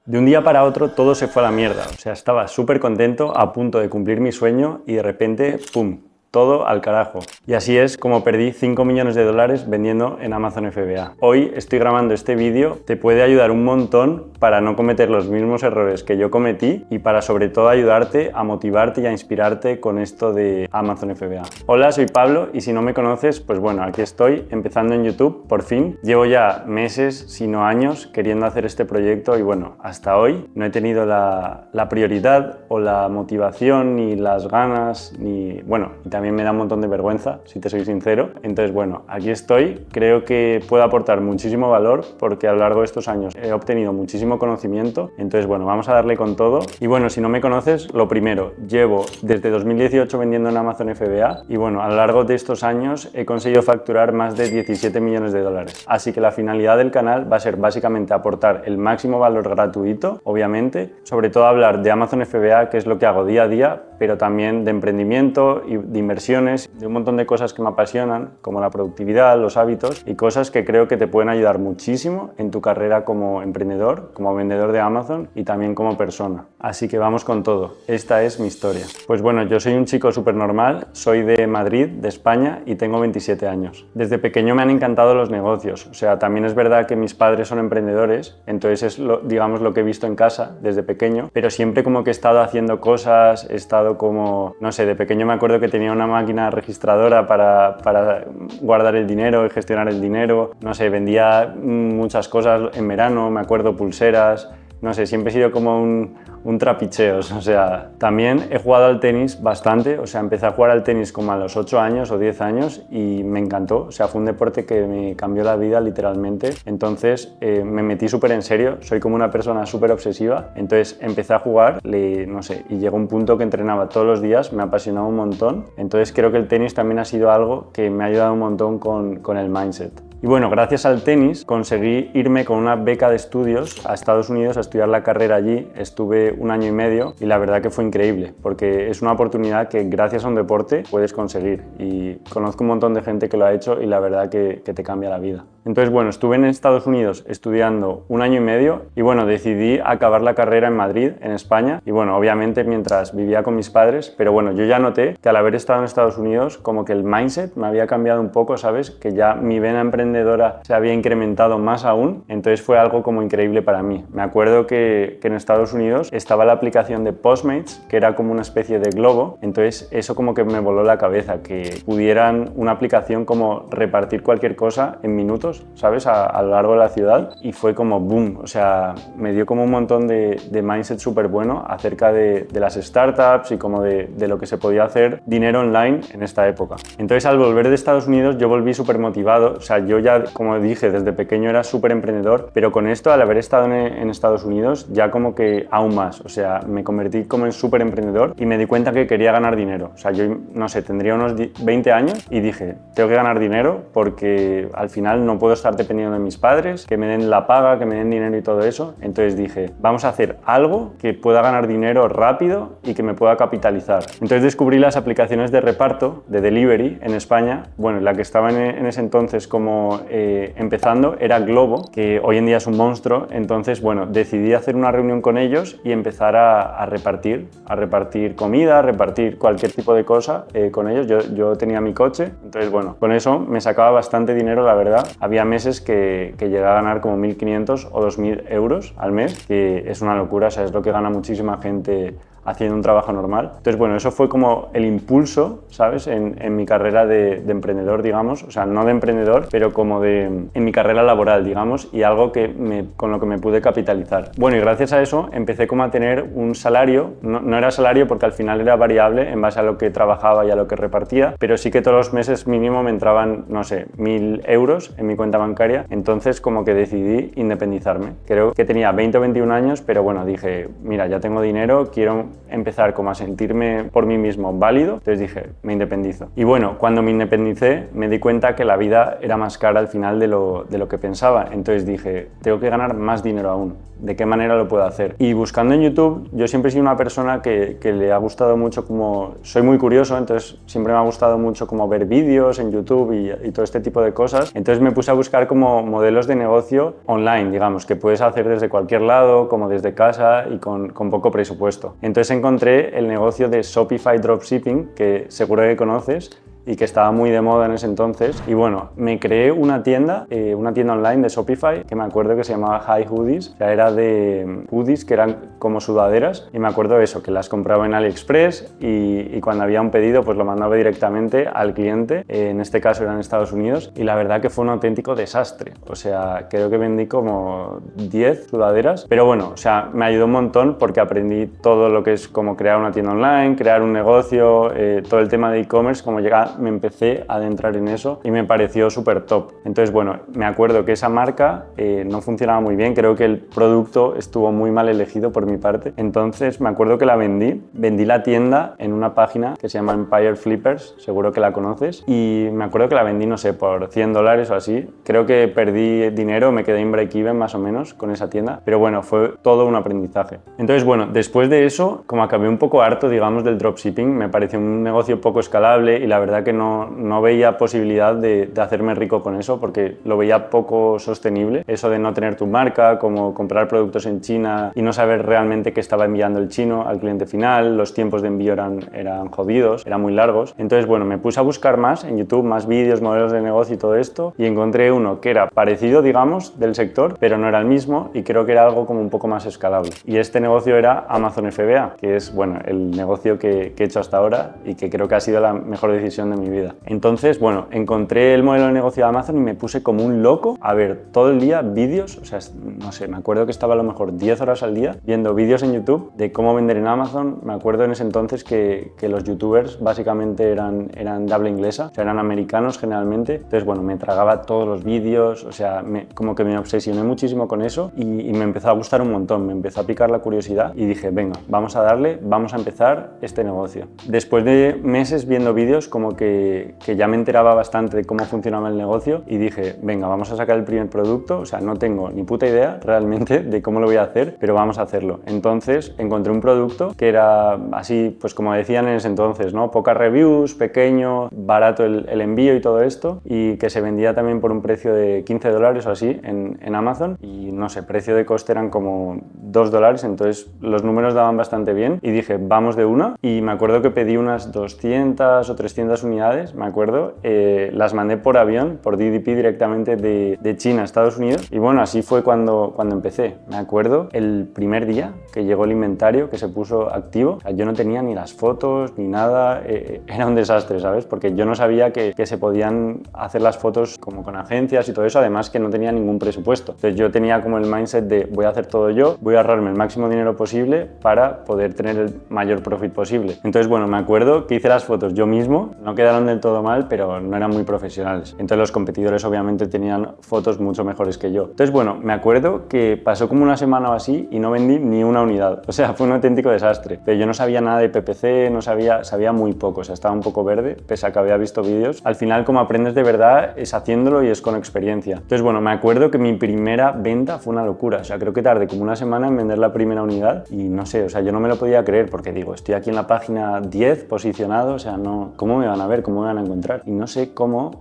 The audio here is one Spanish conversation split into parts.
De un día para otro todo se fue a la mierda, o sea, estaba súper contento, a punto de cumplir mi sueño y de repente, ¡pum!, todo al carajo. Y así es como perdí 5 millones de dólares vendiendo en Amazon FBA. Hoy estoy grabando este vídeo, te puede ayudar un montón para no cometer los mismos errores que yo cometí y para sobre todo ayudarte a motivarte y a inspirarte con esto de Amazon FBA. Hola, soy Pablo y si no me conoces, pues bueno, aquí estoy empezando en YouTube, por fin. Llevo ya meses, si no años, queriendo hacer este proyecto y bueno, hasta hoy no he tenido la prioridad o la motivación ni las ganas ni, bueno, y también me da un montón de vergüenza, si te soy sincero. Entonces, bueno, aquí estoy. Creo que puedo aportar muchísimo valor porque a lo largo de estos años he obtenido muchísimo conocimiento. Entonces, bueno, vamos a darle con todo. Y bueno, si no me conoces, lo primero, llevo desde 2018 vendiendo en Amazon FBA y bueno, a lo largo de estos años he conseguido facturar más de 17 millones de dólares. Así que la finalidad del canal va a ser básicamente aportar el máximo valor gratuito, obviamente, sobre todo hablar de Amazon FBA, que es lo que hago día a día, pero también de emprendimiento y de inversiones, de un montón de cosas que me apasionan, como la productividad, los hábitos y cosas que creo que te pueden ayudar muchísimo en tu carrera como emprendedor, como vendedor de Amazon y también como persona. Así que vamos con todo. Esta es mi historia. Pues bueno, yo soy un chico súper normal, soy de Madrid, de España y tengo 27 años. Desde pequeño me han encantado los negocios, o sea, también es verdad que mis padres son emprendedores, entonces es digamos lo que he visto en casa desde pequeño, pero siempre como que he estado haciendo cosas, he estado como, no sé, de pequeño me acuerdo que tenía una máquina registradora para guardar el dinero y gestionar el dinero, no sé, vendía muchas cosas en verano, me acuerdo, pulseras, no sé, siempre he sido como un trapicheo, o sea, también he jugado al tenis bastante, o sea, empecé a jugar al tenis como a los 8 años o 10 años y me encantó, o sea, fue un deporte que me cambió la vida literalmente, entonces me metí súper en serio, soy como una persona súper obsesiva, entonces empecé a jugar, no sé, y llegó un punto que entrenaba todos los días, me apasionaba un montón, entonces creo que el tenis también ha sido algo que me ha ayudado un montón con el mindset. Y bueno, gracias al tenis conseguí irme con una beca de estudios a Estados Unidos a estudiar la carrera allí. Estuve 1 año y medio y la verdad que fue increíble porque es una oportunidad que gracias a un deporte puedes conseguir y conozco un montón de gente que lo ha hecho y la verdad que te cambia la vida. Entonces, bueno, estuve en Estados Unidos estudiando 1 año y medio y bueno, decidí acabar la carrera en Madrid, en España y bueno, obviamente mientras vivía con mis padres, pero bueno, yo ya noté que al haber estado en Estados Unidos como que el mindset me había cambiado un poco, ¿sabes? Que ya mi vena emprendedora se había incrementado más aún, entonces fue algo como increíble para mí. Me acuerdo que en Estados Unidos estaba la aplicación de Postmates, que era como una especie de globo, entonces eso como que me voló la cabeza, que pudieran una aplicación como repartir cualquier cosa en minutos, ¿sabes? A lo largo de la ciudad y fue como boom, o sea, me dio como un montón de mindset súper bueno acerca de las startups y como de lo que se podía hacer dinero online en esta época. Entonces al volver de Estados Unidos yo volví súper motivado, o sea, yo ya, como dije, desde pequeño era súper emprendedor, pero con esto, al haber estado en Estados Unidos, ya como que aún más, o sea, me convertí como en súper emprendedor y me di cuenta que quería ganar dinero, o sea, yo, no sé, tendría unos 20 años y dije, tengo que ganar dinero porque al final no puedo estar dependiendo de mis padres, que me den la paga, que me den dinero y todo eso. Entonces dije, vamos a hacer algo que pueda ganar dinero rápido y que me pueda capitalizar. Entonces descubrí las aplicaciones de reparto, de delivery en España. Bueno, la que estaba en ese entonces como empezando era Globo, que hoy en día es un monstruo. Entonces, bueno, decidí hacer una reunión con ellos y empezar a repartir comida, a repartir cualquier tipo de cosa con ellos. Yo tenía mi coche, entonces, bueno, con eso me sacaba bastante dinero, la verdad. Había meses que llegué a ganar como 1.500 o 2.000 euros al mes, que es una locura, o sea, es lo que gana muchísima gente haciendo un trabajo normal. Entonces, bueno, eso fue como el impulso, ¿sabes? En mi carrera de emprendedor, digamos, o sea, no de emprendedor, pero como en mi carrera laboral, digamos, y algo con lo que me pude capitalizar. Bueno, y gracias a eso empecé como a tener un salario, no era salario porque al final era variable en base a lo que trabajaba y a lo que repartía, pero sí que todos los meses mínimo me entraban, no sé, 1.000 euros en mi cuenta bancaria, entonces como que decidí independizarme. Creo que tenía 20 o 21 años, pero bueno, dije, mira, ya tengo dinero, quiero empezar como a sentirme por mí mismo válido, entonces dije, me independizo. Y bueno, cuando me independicé me di cuenta que la vida era más cara al final de lo que pensaba, entonces dije, tengo que ganar más dinero aún. de qué manera lo puedo hacer. Y buscando en YouTube, yo siempre he sido una persona que le ha gustado mucho, como soy muy curioso, entonces siempre me ha gustado mucho como ver vídeos en YouTube y todo este tipo de cosas. Entonces me puse a buscar como modelos de negocio online, digamos, que puedes hacer desde cualquier lado, como desde casa y con poco presupuesto. Entonces encontré el negocio de Shopify Dropshipping, que seguro que conoces, y que estaba muy de moda en ese entonces. Y bueno, me creé una tienda online de Shopify, que me acuerdo que se llamaba Hi Hoodies. O sea, era de hoodies que eran como sudaderas, y me acuerdo eso, que las compraba en AliExpress y cuando había un pedido pues lo mandaba directamente al cliente, en este caso era en Estados Unidos, y la verdad que fue un auténtico desastre. O sea, creo que vendí como 10 sudaderas, pero bueno, o sea, me ayudó un montón porque aprendí todo lo que es como crear una tienda online, crear un negocio, todo el tema de e-commerce, como me empecé a adentrar en eso y me pareció súper top. Entonces, bueno, me acuerdo que esa marca no funcionaba muy bien, creo que el producto estuvo muy mal elegido por mi parte, entonces me acuerdo que la vendí la tienda en una página que se llama Empire Flippers, seguro que la conoces, y me acuerdo que la vendí, no sé, por $100 o así. Creo que perdí dinero, me quedé en break-even más o menos con esa tienda, pero bueno, fue todo un aprendizaje. Entonces, bueno, después de eso, como acabé un poco harto, digamos, del dropshipping, me pareció un negocio poco escalable y la verdad que no veía posibilidad de hacerme rico con eso, porque lo veía poco sostenible, eso de no tener tu marca, como comprar productos en China y no saber realmente qué estaba enviando el chino al cliente final, los tiempos de envío eran jodidos, eran muy largos. Entonces, bueno, me puse a buscar más en YouTube, más vídeos, modelos de negocio y todo esto, y encontré uno que era parecido, digamos, del sector, pero no era el mismo, y creo que era algo como un poco más escalable. Y este negocio era Amazon FBA, que es, bueno, el negocio que he hecho hasta ahora y que creo que ha sido la mejor decisión de mi vida. Entonces, bueno, encontré el modelo de negocio de Amazon y me puse como un loco a ver todo el día vídeos, o sea, no sé, me acuerdo que estaba a lo mejor 10 horas al día viendo vídeos en YouTube de cómo vender en Amazon. Me acuerdo en ese entonces que los youtubers básicamente eran de habla inglesa, o sea, eran americanos generalmente. Entonces, bueno, me tragaba todos los vídeos, o sea, como que me obsesioné muchísimo con eso y me empezó a gustar un montón, me empezó a picar la curiosidad y dije, venga, vamos a darle, vamos a empezar este negocio. Después de meses viendo vídeos, como que ya me enteraba bastante de cómo funcionaba el negocio y dije, venga, vamos a sacar el primer producto. O sea, no tengo ni puta idea realmente de cómo lo voy a hacer, pero vamos a hacerlo. Entonces encontré un producto que era así, pues como decían en ese entonces, ¿no? Pocas reviews, pequeño, barato el envío y todo esto, y que se vendía también por un precio de $15 o así en Amazon, y no sé, precio de coste eran como $2, entonces los números daban bastante bien y dije, vamos de una. Y me acuerdo que pedí unas 200 o 300 unidades, me acuerdo, las mandé por avión, por DDP directamente de China a Estados Unidos, y bueno, así fue cuando empecé. Me acuerdo el primer día que llegó el inventario, que se puso activo, o sea, yo no tenía ni las fotos ni nada, era un desastre, ¿sabes? Porque yo no sabía que se podían hacer las fotos como con agencias y todo eso, además que no tenía ningún presupuesto. Entonces yo tenía como el mindset de voy a hacer todo yo, voy a ahorrarme el máximo dinero posible para poder tener el mayor profit posible. Entonces, bueno, me acuerdo que hice las fotos yo mismo, no quedaron del todo mal, pero no eran muy profesionales. Entonces los competidores obviamente tenían fotos mucho mejores que yo. Entonces, bueno, me acuerdo que pasó como una semana o así y no vendí ni una unidad. O sea, fue un auténtico desastre. Pero yo no sabía nada de PPC, sabía muy poco, o sea, estaba un poco verde, pese a que había visto vídeos. Al final, como aprendes de verdad, es haciéndolo y es con experiencia. Entonces, bueno, me acuerdo que mi primera venta fue una locura. O sea, creo que tardé como una semana en vender la primera unidad y no sé, o sea, yo no me lo podía creer porque digo, estoy aquí en la página 10 posicionado, o sea, no, ¿cómo me van a ver? ¿Cómo me van a encontrar? Y no sé cómo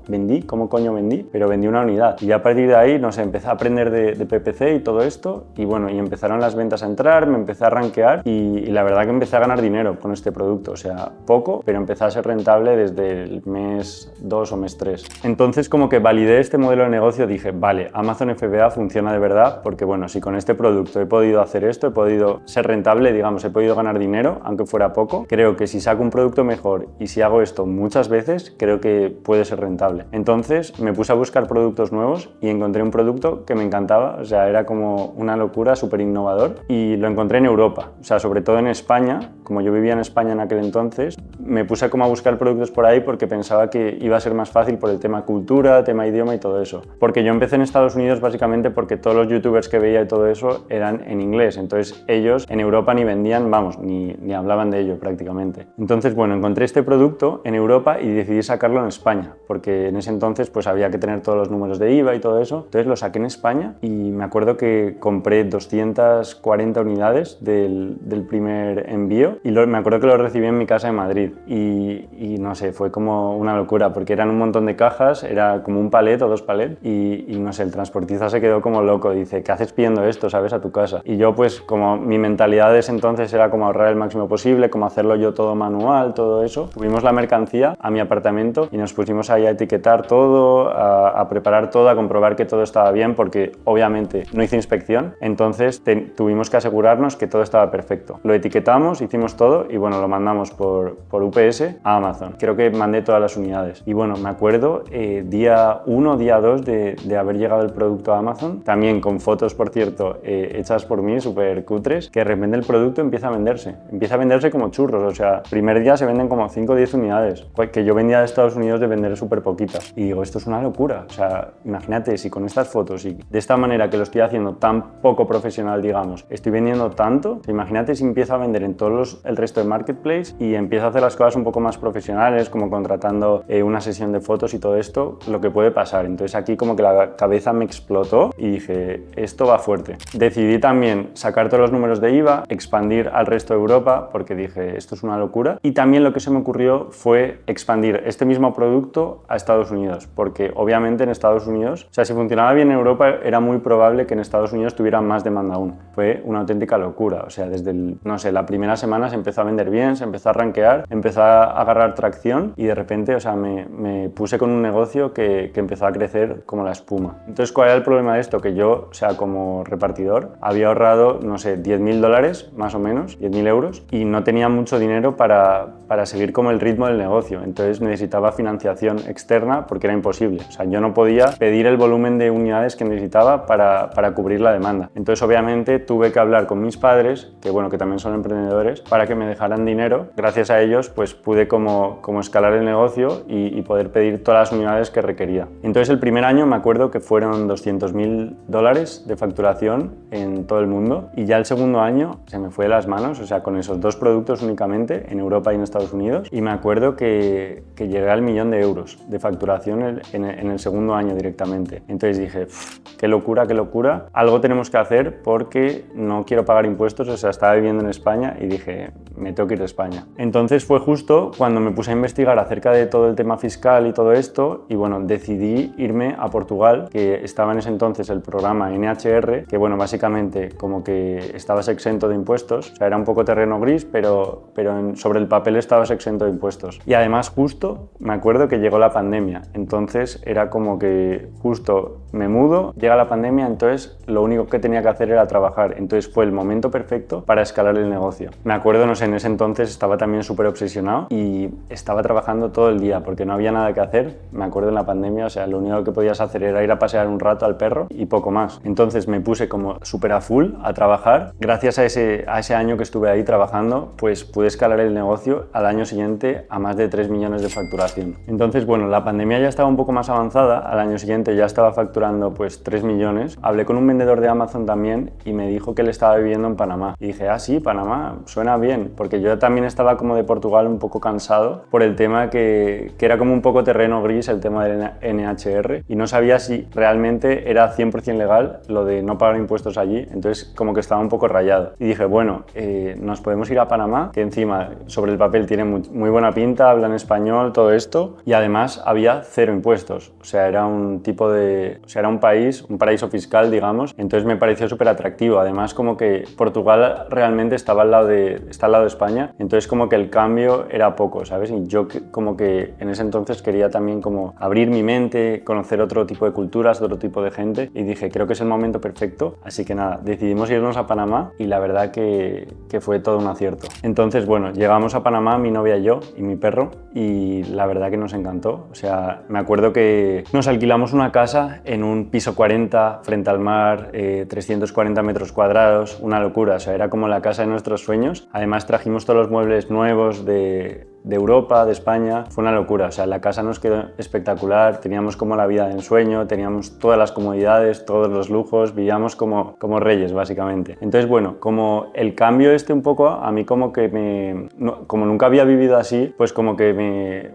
coño vendí, pero vendí una unidad. Y a partir de ahí, no sé, empecé a aprender de PPC y todo esto, y bueno, y empezaron las ventas a entrar, me empecé a rankear y la verdad que empecé a ganar dinero con este producto, o sea, poco, pero empecé a ser rentable desde el mes 2 o mes 3. Entonces, como que validé este modelo de negocio, dije, vale, Amazon FBA funciona de verdad, porque bueno, si con este producto he podido hacer esto, he podido ser rentable, digamos, he podido ganar dinero, aunque fuera poco, creo que si saco un producto mejor y si hago esto muchas veces, creo que puede ser rentable. Entonces me puse a buscar productos nuevos y encontré un producto que me encantaba, o sea, era como una locura, súper innovador, y lo encontré en Europa, o sea, sobre todo en España, como yo vivía en España en aquel entonces, me puse como a buscar productos por ahí porque pensaba que iba a ser más fácil por el tema cultura, tema idioma y todo eso. Porque yo empecé en Estados Unidos básicamente porque todos los youtubers que veía y todo eso eran en inglés, entonces ellos en Europa ni vendían, vamos, ni hablaban de ello prácticamente. Entonces, bueno, encontré este producto en Europa y decidí sacarlo en España, porque en ese entonces pues había que tener todos los números de IVA y todo eso. Entonces lo saqué en España y me acuerdo que compré 240 unidades del primer envío y me acuerdo que lo recibí en mi casa en Madrid y no sé, fue como una locura porque eran un montón de cajas, era como un palet o 2 palets y no sé, el transportista se quedó como loco, dice, ¿qué haces pidiendo esto, sabes, a tu casa? Y yo pues como mi mentalidad de ese entonces era como ahorrar el máximo posible, como hacerlo yo todo manual, todo eso, subimos la mercancía a mi apartamento y nos pusimos ahí a etiquetar todo, a preparar todo, a comprobar que todo estaba bien porque obviamente no hice inspección, entonces tuvimos que asegurarnos que todo estaba perfecto. Lo etiquetamos, hicimos todo y bueno, lo mandamos por UPS a Amazon. Creo que mandé todas las unidades y bueno, me acuerdo día 1, día 2 de haber llegado el producto a Amazon, también con fotos, por cierto, hechas por mí, súper cutres, que de repente el producto empieza a venderse como churros, o sea, primer día se venden como 5 o 10 unidades, que yo vendía de Estados Unidos de vender súper poquitas y digo, esto es una locura, o sea, imagínate si con estas fotos y de esta manera que lo estoy haciendo tan poco profesional, digamos, estoy vendiendo tanto, imagínate si empiezo a vender en todos el resto de marketplace y empiezo a hacer las cosas un poco más profesionales, como contratando una sesión de fotos y todo esto, lo que puede pasar. Entonces aquí como que la cabeza me explotó y dije, esto va fuerte. Decidí también sacar todos los números de IVA, expandir al resto de Europa, porque dije, esto es una locura. Y también lo que se me ocurrió fue expandir este mismo producto a Estados Unidos, porque obviamente en Estados Unidos, o sea, si funcionaba bien en Europa, era muy probable que en Estados Unidos tuviera más demanda aún. Fue una auténtica locura, o sea, desde no sé, la primera semana se empezó a vender bien, se empezó a rankear, empezó a agarrar tracción y de repente, o sea, me puse con un negocio que empezó a crecer como la espuma. Entonces, ¿cuál era el problema de esto? Que yo, o sea, como repartidor, había ahorrado, no sé, $10.000 más o menos, 10.000 euros, y no tenía mucho dinero para seguir como el ritmo del negocio. Entonces necesitaba financiación externa porque era imposible. O sea, yo no podía pedir el volumen de unidades que necesitaba para cubrir la demanda. Entonces, obviamente, tuve que hablar con mis padres, que bueno, que también son emprendedores, para que me dejaran dinero. Gracias a ellos, pues pude como escalar el negocio y poder pedir todas las unidades que requería. Entonces, el primer año me acuerdo que fueron $200.000 de facturación en todo el mundo y ya el segundo año se me fue de las manos, o sea, con esos 2 productos únicamente en Europa y en Estados Unidos, y me acuerdo que llegué al 1.000.000 de facturación en el segundo año directamente. Entonces dije, qué locura, algo tenemos que hacer porque no quiero pagar impuestos, o sea, estaba viviendo en España y dije, me tengo que ir de España. Entonces fue justo cuando me puse a investigar acerca de todo el tema fiscal y todo esto y bueno, decidí irme a Portugal, que estaba en ese entonces el programa NHR, que bueno, básicamente como que estabas exento de impuestos, o sea, era un poco terreno gris, pero sobre el papel estabas exento de impuestos. Y además justo me acuerdo que llegó la pandemia, entonces era como que justo me mudo, llega la pandemia, entonces lo único que tenía que hacer era trabajar, entonces fue el momento perfecto para escalar el negocio. Me acuerdo, no sé, en ese entonces estaba también súper obsesionado y estaba trabajando todo el día porque no había nada que hacer, me acuerdo en la pandemia, o sea, lo único que podías hacer era ir a pasear un rato al perro y poco más. Entonces me puse como súper a full a trabajar. Gracias a ese año que estuve ahí trabajando, pues pude escalar el negocio al año siguiente a más de 3 millones de facturación. Entonces, bueno, la pandemia ya estaba un poco más avanzada, al año siguiente ya estaba facturando pues 3 millones. Hablé con un vendedor de Amazon también y me dijo que él estaba viviendo en Panamá. Y dije, ah, sí, Panamá, suena bien, porque yo también estaba como de Portugal un poco cansado por el tema que era como un poco terreno gris el tema del NHR y no sabía si realmente era 100% legal lo de no pagar impuestos allí, entonces como que estaba un poco rayado. Y dije, bueno, nos podemos ir a Panamá, que encima sobre el papel tiene muy buena pinta, hablan español, todo esto, y además había 0 impuestos, o sea, era un tipo de, o sea, era un país, un paraíso fiscal, digamos, entonces me pareció súper atractivo. Además, como que Portugal realmente está al lado de España, entonces como que el cambio era poco, ¿sabes? Y yo como que en ese entonces quería también como abrir mi mente, conocer otro tipo de culturas, otro tipo de gente, y dije, creo que es el momento perfecto, así que nada, decidimos irnos a Panamá y la verdad que fue todo un acierto. Entonces, bueno, llegamos a Panamá, mi novia y yo y mi perro, y la verdad que nos encantó. O sea, me acuerdo que nos alquilamos una casa en un piso 40 frente al mar, 340 metros cuadrados, una locura, o sea, era como la casa de nuestros sueños. Además trajimos todos los muebles nuevos de Europa, de España. Fue una locura, o sea, la casa nos quedó espectacular, teníamos como la vida de ensueño, teníamos todas las comodidades, todos los lujos, vivíamos como reyes básicamente. Entonces, bueno, como el cambio un poco, a mí como que como nunca había vivido así, pues como que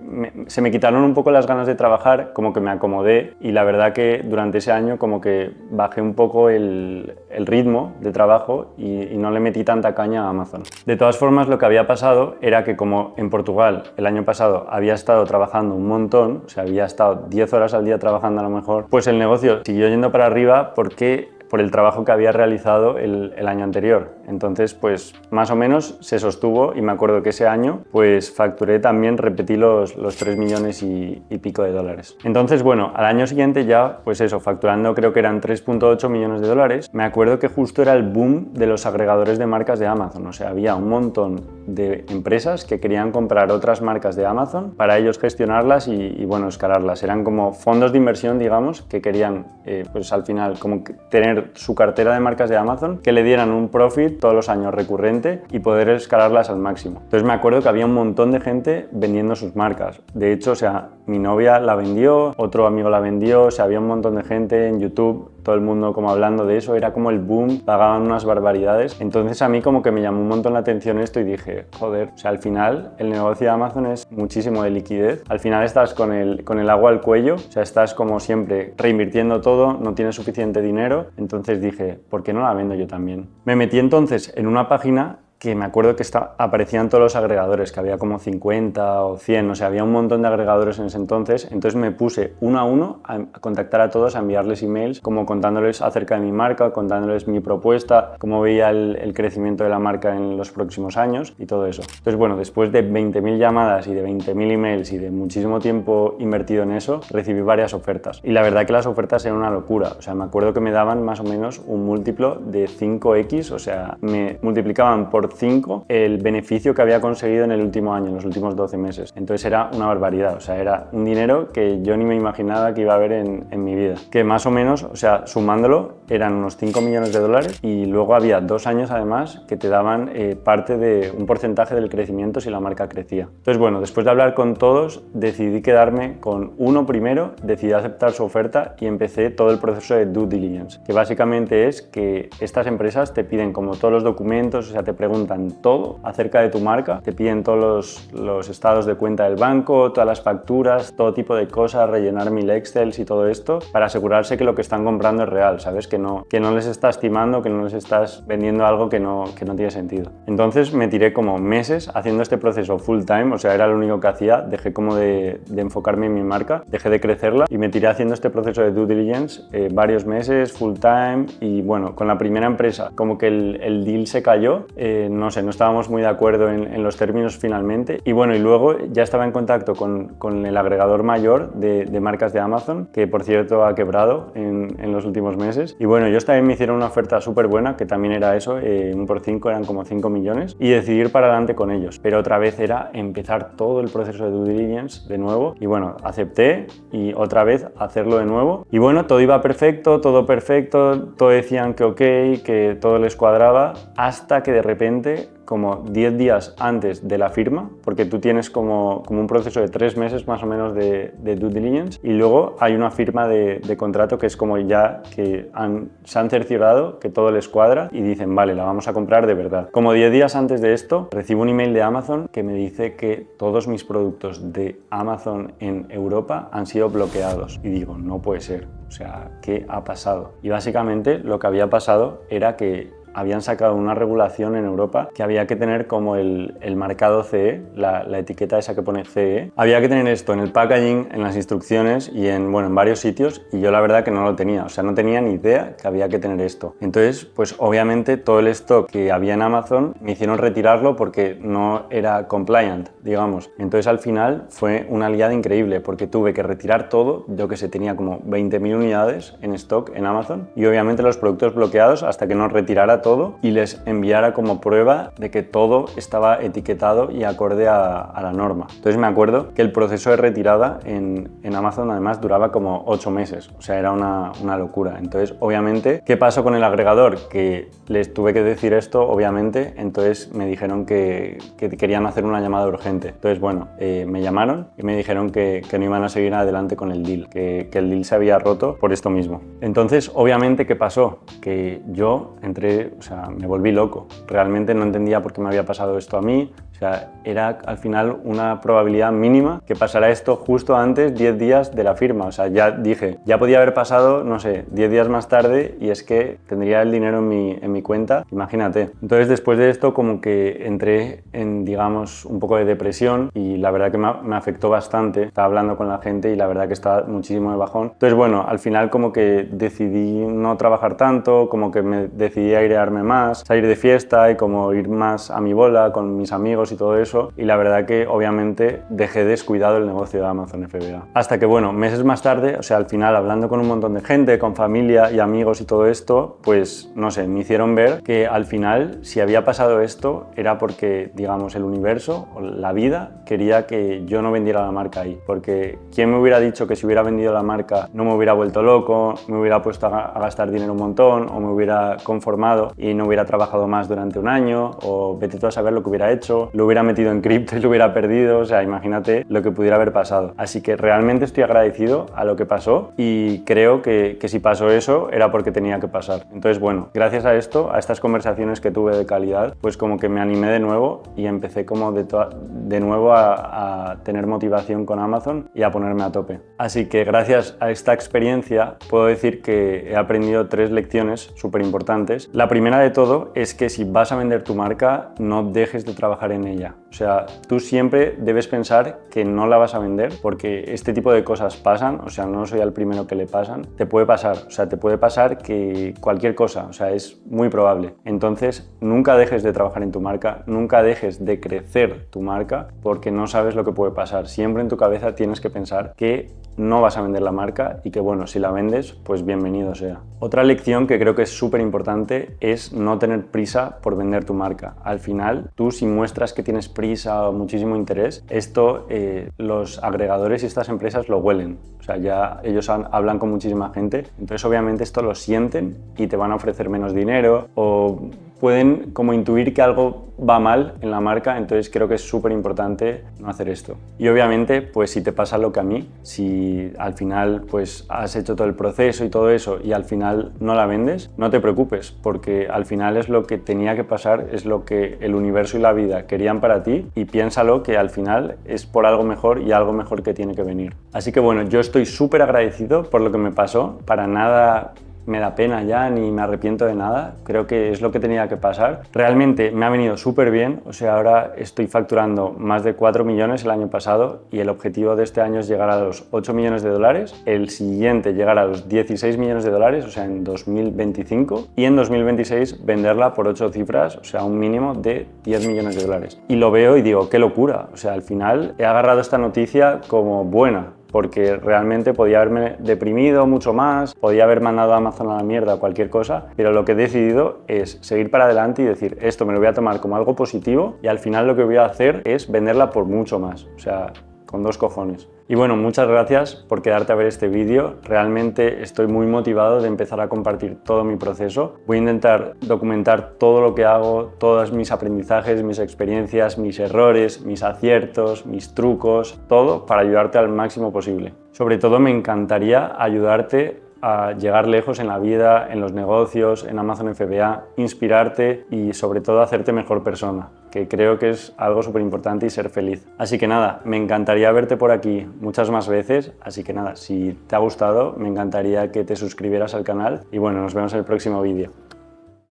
se me quitaron un poco las ganas de trabajar, como que me acomodé y la verdad que durante ese año como que bajé un poco el ritmo de trabajo y no le metí tanta caña a Amazon. De todas formas, lo que había pasado era que como en Portugal el año pasado había estado trabajando un montón, o sea, había estado 10 horas al día trabajando a lo mejor, pues el negocio siguió yendo para arriba porque por el trabajo que había realizado el año anterior. Entonces, pues más o menos se sostuvo y me acuerdo que ese año pues facturé también, repetí los 3 millones y pico de dólares. Entonces, bueno, al año siguiente ya, pues eso, facturando creo que eran 3,8 millones de dólares. Me acuerdo que justo era el boom de los agregadores de marcas de Amazon, o sea, había un montón de empresas que querían comprar otras marcas de Amazon para ellos gestionarlas y bueno, escalarlas. Eran como fondos de inversión, digamos, que querían pues al final como tener su cartera de marcas de Amazon, que le dieran un profit todos los años recurrente y poder escalarlas al máximo. Entonces me acuerdo que había un montón de gente vendiendo sus marcas. De hecho, o sea, mi novia la vendió, otro amigo la vendió, o sea, había un montón de gente en YouTube, todo el mundo como hablando de eso, era como el boom, pagaban unas barbaridades. Entonces a mí como que me llamó un montón la atención esto y dije, joder, o sea, al final el negocio de Amazon es muchísimo de liquidez. Al final estás con el agua al cuello, o sea, estás como siempre reinvirtiendo todo, no tienes suficiente dinero. Entonces dije, ¿por qué no la vendo yo también? Me metí entonces en una página que me acuerdo que aparecían todos los agregadores, que había como 50 o 100, o sea, había un montón de agregadores en ese entonces me puse uno a uno a contactar a todos, a enviarles emails, como contándoles acerca de mi marca, contándoles mi propuesta, cómo veía el crecimiento de la marca en los próximos años y todo eso. Entonces, bueno, después de 20.000 llamadas y de 20.000 emails y de muchísimo tiempo invertido en eso, recibí varias ofertas. Y la verdad que las ofertas eran una locura, o sea, me acuerdo que me daban más o menos un múltiplo de 5x, o sea, me multiplicaban por 5 el beneficio que había conseguido en el último año, en los últimos 12 meses. Entonces era una barbaridad, o sea, era un dinero que yo ni me imaginaba que iba a haber en mi vida. Que más o menos, o sea, sumándolo, eran unos 5 millones de dólares y luego había 2 años además que te daban parte de un porcentaje del crecimiento si la marca crecía. Entonces, bueno, después de hablar con todos, decidí quedarme con uno primero, decidí aceptar su oferta y empecé todo el proceso de due diligence, que básicamente es que estas empresas te piden como todos los documentos, o sea, te preguntan todo acerca de tu marca, te piden todos los estados de cuenta del banco, todas las facturas, todo tipo de cosas, rellenar 1000 Excels y todo esto para asegurarse que lo que están comprando es real, ¿sabes? Que no les estás timando, que no les estás vendiendo algo que no tiene sentido. Entonces me tiré como meses haciendo este proceso full time, o sea, era lo único que hacía, dejé como de enfocarme en mi marca, dejé de crecerla y me tiré haciendo este proceso de due diligence varios meses, full time y bueno, con la primera empresa como que el deal se cayó, no sé, no estábamos muy de acuerdo en los términos finalmente y bueno, y luego ya estaba en contacto con el agregador mayor de marcas de Amazon, que por cierto ha quebrado en los últimos meses y bueno, ellos también me hicieron una oferta súper buena, que también era eso, 1 por 5 eran como 5 millones y decidí ir para adelante con ellos, pero otra vez era empezar todo el proceso de due diligence de nuevo y bueno, acepté y otra vez hacerlo de nuevo y bueno, todo iba perfecto, todo decían que ok, que todo les cuadraba, hasta que de repente como 10 días antes de la firma, porque tú tienes como un proceso de 3 meses más o menos de due diligence y luego hay una firma de contrato que es como ya que se han cerciorado que todo les cuadra y dicen, vale, la vamos a comprar de verdad. Como 10 días antes de esto, recibo un email de Amazon que me dice que todos mis productos de Amazon en Europa han sido bloqueados y digo, no puede ser, o sea, ¿qué ha pasado? Y básicamente lo que había pasado era que habían sacado una regulación en Europa que había que tener como el marcado CE, la etiqueta esa que pone CE. Había que tener esto en el packaging, en las instrucciones y en varios sitios y yo la verdad que no lo tenía, o sea, no tenía ni idea que había que tener esto. Entonces, pues obviamente todo el stock que había en Amazon me hicieron retirarlo porque no era compliant, digamos. Entonces al final fue una liada increíble porque tuve que retirar todo, yo que sé, tenía como 20.000 unidades en stock en Amazon y obviamente los productos bloqueados hasta que no retirara cogiera todo y les enviara como prueba de que todo estaba etiquetado y acorde a la norma. Entonces me acuerdo que el proceso de retirada en Amazon además duraba como 8 meses, o sea, era una locura. Entonces, obviamente, ¿qué pasó con el agregador? Que les tuve que decir esto, obviamente, entonces me dijeron que querían hacer una llamada urgente. Entonces, bueno, me llamaron y me dijeron que no iban a seguir adelante con el deal, que el deal se había roto por esto mismo. Entonces, obviamente, ¿qué pasó? Que yo entré, o sea, me volví loco. Realmente no entendía por qué me había pasado esto a mí. O sea, era al final una probabilidad mínima que pasara esto justo antes, 10 días de la firma. O sea, ya dije, ya podía haber pasado, no sé, 10 días más tarde y es que tendría el dinero en mi cuenta, imagínate. Entonces, después de esto, como que entré en, digamos, un poco de depresión y la verdad que me afectó bastante. Estaba hablando con la gente y la verdad que estaba muchísimo de bajón. Entonces, bueno, al final como que decidí no trabajar tanto, como que me decidí airearme más, salir de fiesta y como ir más a mi bola con mis amigos y todo eso, y la verdad que obviamente dejé descuidado el negocio de Amazon FBA. Hasta que, bueno, meses más tarde, o sea, al final hablando con un montón de gente, con familia y amigos y todo esto, pues no sé, me hicieron ver que al final si había pasado esto era porque, digamos, el universo o la vida quería que yo no vendiera la marca ahí, porque ¿quién me hubiera dicho que si hubiera vendido la marca no me hubiera vuelto loco, me hubiera puesto a gastar dinero un montón o me hubiera conformado y no hubiera trabajado más durante un año, o vete tú a saber lo que hubiera hecho, lo hubiera metido en cripto y lo hubiera perdido? O sea, imagínate lo que pudiera haber pasado. Así que realmente estoy agradecido a lo que pasó y creo que si pasó eso era porque tenía que pasar. Entonces, bueno, gracias a esto, a estas conversaciones que tuve de calidad, pues como que me animé de nuevo y empecé como de nuevo a tener motivación con Amazon y a ponerme a tope. Así que gracias a esta experiencia puedo decir que he aprendido 3 lecciones súper importantes. La primera de todo es que si vas a vender tu marca, no dejes de trabajar en ella. O sea, tú siempre debes pensar que no la vas a vender porque este tipo de cosas pasan, o sea, no soy el primero que le pasan, te puede pasar, o sea, te puede pasar que cualquier cosa, o sea, es muy probable. Entonces, nunca dejes de trabajar en tu marca, nunca dejes de crecer tu marca porque no sabes lo que puede pasar. Siempre en tu cabeza tienes que pensar que no vas a vender la marca y que, bueno, si la vendes, pues bienvenido sea. Otra lección que creo que es súper importante es no tener prisa por vender tu marca. Al final, tú si muestras que tienes prisa o muchísimo interés, esto los agregadores y estas empresas lo huelen. O sea, ya ellos hablan con muchísima gente, entonces obviamente esto lo sienten y te van a ofrecer menos dinero o pueden como intuir que algo va mal en la marca, entonces creo que es súper importante no hacer esto. Y obviamente, pues si te pasa lo que a mí, si al final pues has hecho todo el proceso y todo eso y al final no la vendes, no te preocupes, porque al final es lo que tenía que pasar, es lo que el universo y la vida querían para ti y piénsalo que al final es por algo mejor y algo mejor que tiene que venir. Así que bueno, yo estoy súper agradecido por lo que me pasó, para nada me da pena ya ni me arrepiento de nada, creo que es lo que tenía que pasar. Realmente me ha venido súper bien, o sea, ahora estoy facturando más de 4 millones el año pasado y el objetivo de este año es llegar a los 8 millones de dólares, el siguiente llegar a los 16 millones de dólares, o sea, en 2025, y en 2026 venderla por 8 cifras, o sea, un mínimo de 10 millones de dólares. Y lo veo y digo, qué locura, o sea, al final he agarrado esta noticia como buena, porque realmente podía haberme deprimido mucho más, podía haber mandado a Amazon a la mierda o cualquier cosa, pero lo que he decidido es seguir para adelante y decir, esto me lo voy a tomar como algo positivo y al final lo que voy a hacer es venderla por mucho más, o sea, con 2 cojones. Y bueno, muchas gracias por quedarte a ver este vídeo. Realmente estoy muy motivado de empezar a compartir todo mi proceso. Voy a intentar documentar todo lo que hago, todos mis aprendizajes, mis experiencias, mis errores, mis aciertos, mis trucos, todo para ayudarte al máximo posible. Sobre todo me encantaría ayudarte a llegar lejos en la vida, en los negocios, en Amazon FBA, inspirarte y sobre todo hacerte mejor persona, que creo que es algo súper importante y ser feliz. Así que nada, me encantaría verte por aquí muchas más veces, así que nada, si te ha gustado, me encantaría que te suscribieras al canal y bueno, nos vemos en el próximo vídeo.